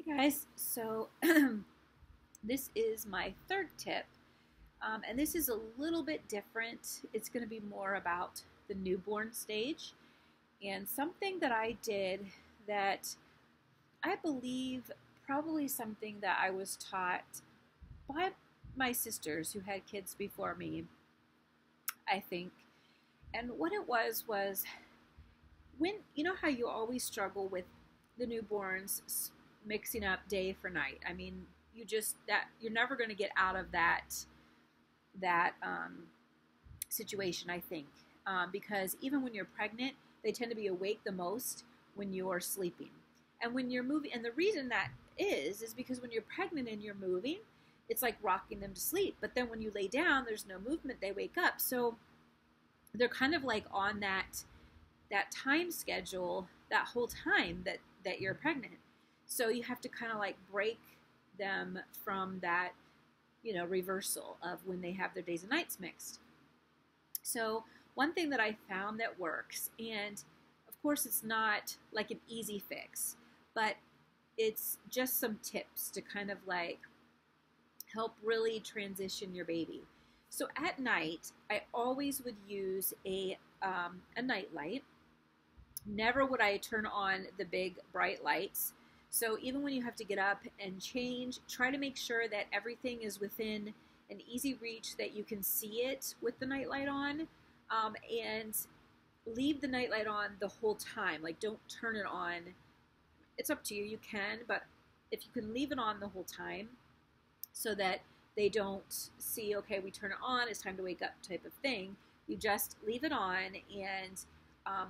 Hey guys, so this is my third tip, and this is a little bit different. It's going to be more about the newborn stage and something that I did that I believe probably something that I was taught by my sisters who had kids before me, I think. And what it was when, you know how you always struggle with the newborns mixing up day for night. I mean, you're never going to get out of that situation, I think, because even when you're pregnant, they tend to be awake the most when you're sleeping, and when you're moving. And the reason that is because when you're pregnant and you're moving, it's like rocking them to sleep. But then when you lay down, there's no movement; they wake up. So they're kind of like on that time schedule that whole time that you're pregnant. So you have to kind of like break them from that, reversal of when they have their days and nights mixed. So one thing that I found that works, and of course it's not like an easy fix, but it's just some tips to kind of like help really transition your baby. So at night, I always would use a nightlight. Never would I turn on the big bright lights. So even when you have to get up and change, try to make sure that everything is within an easy reach that you can see it with the nightlight on, and leave the nightlight on the whole time. Like, don't turn it on. It's up to you. You can, but if you can leave it on the whole time so that they don't see, okay, we turn it on, it's time to wake up type of thing. You just leave it on, and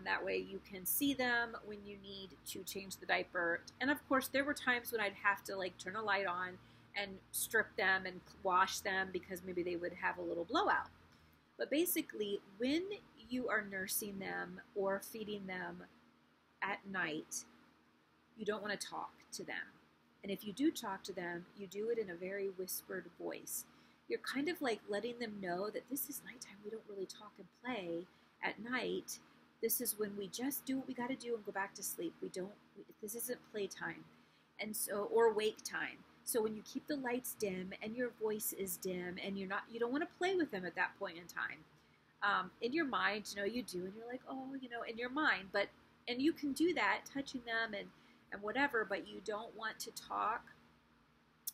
that way you can see them when you need to change the diaper. And of course, there were times when I'd have to like turn a light on and strip them and wash them because maybe they would have a little blowout. But basically, when you are nursing them or feeding them at night, you don't want to talk to them. And if you do talk to them, you do it in a very whispered voice. You're kind of like letting them know that this is nighttime. We don't really talk and play at night. This is when we just do what we got to do and go back to sleep. This isn't playtime, and so, or wake time. So when you keep the lights dim and your voice is dim and you don't want to play with them at that point in time. In your mind, you do, and you're like, oh, in your mind, and you can do that, touching them and whatever, but you don't want to talk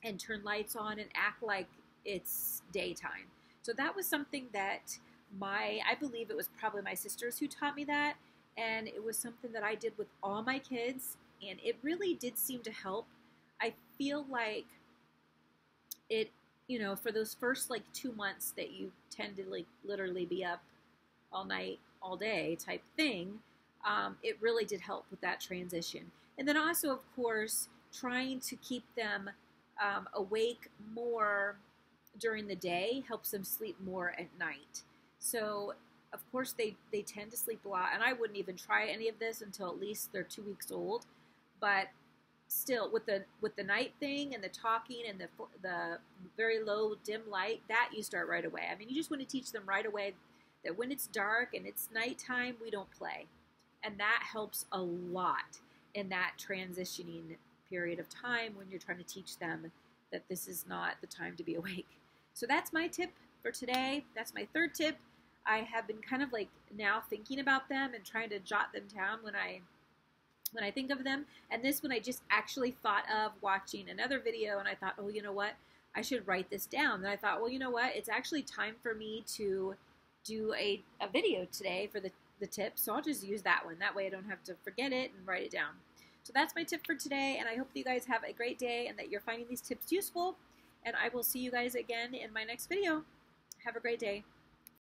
and turn lights on and act like it's daytime. So that was something that I believe it was probably my sisters who taught me that, and it was something that I did with all my kids, and it really did seem to help. I feel like it, for those first like 2 months that you tend to like literally be up all night, all day type thing, it really did help with that transition. And then also, of course, trying to keep them awake more during the day helps them sleep more at night. So, of course, they tend to sleep a lot, and I wouldn't even try any of this until at least they're 2 weeks old. But still, with the night thing and the talking and the very low dim light, that you start right away. I mean, you just want to teach them right away that when it's dark and it's nighttime, we don't play, and that helps a lot in that transitioning period of time when you're trying to teach them that this is not the time to be awake. So that's my tip for today. That's my third tip. I have been kind of like now thinking about them and trying to jot them down when I think of them. And this one I just actually thought of watching another video, and I thought, oh, you know what? I should write this down. And I thought, well, you know what? It's actually time for me to do a video today for the tips. So I'll just use that one. That way I don't have to forget it and write it down. So that's my tip for today, and I hope that you guys have a great day and that you're finding these tips useful. And I will see you guys again in my next video. Have a great day.